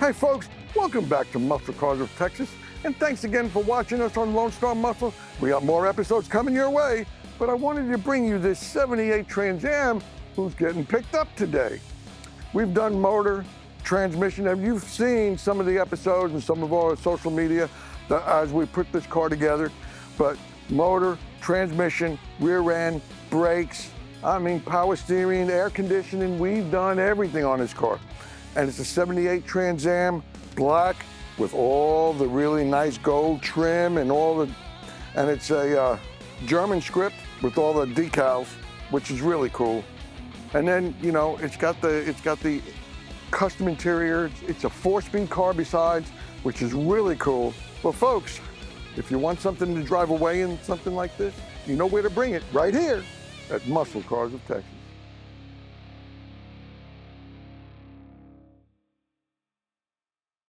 Hi folks, welcome back to Muscle Cars of Texas, and thanks again for watching us on Lone Star Muscle. We got more episodes coming your way, but I wanted to bring you this 78 Trans Am who's getting picked up today. We've done motor, transmission, and you've seen some of the episodes and some of our social media as we put this car together, but motor, transmission, rear end, brakes, power steering, air conditioning, we've done everything on this car. And it's a 78 Trans Am, black, with all the really nice gold trim and and it's a German script with all the decals, which is really cool. And then, you know, it's got the custom interior. It's a 4-speed car besides, which is really cool. Well, folks, if you want something to drive away in something like this, you know where to bring it, right here at Muscle Cars of Texas.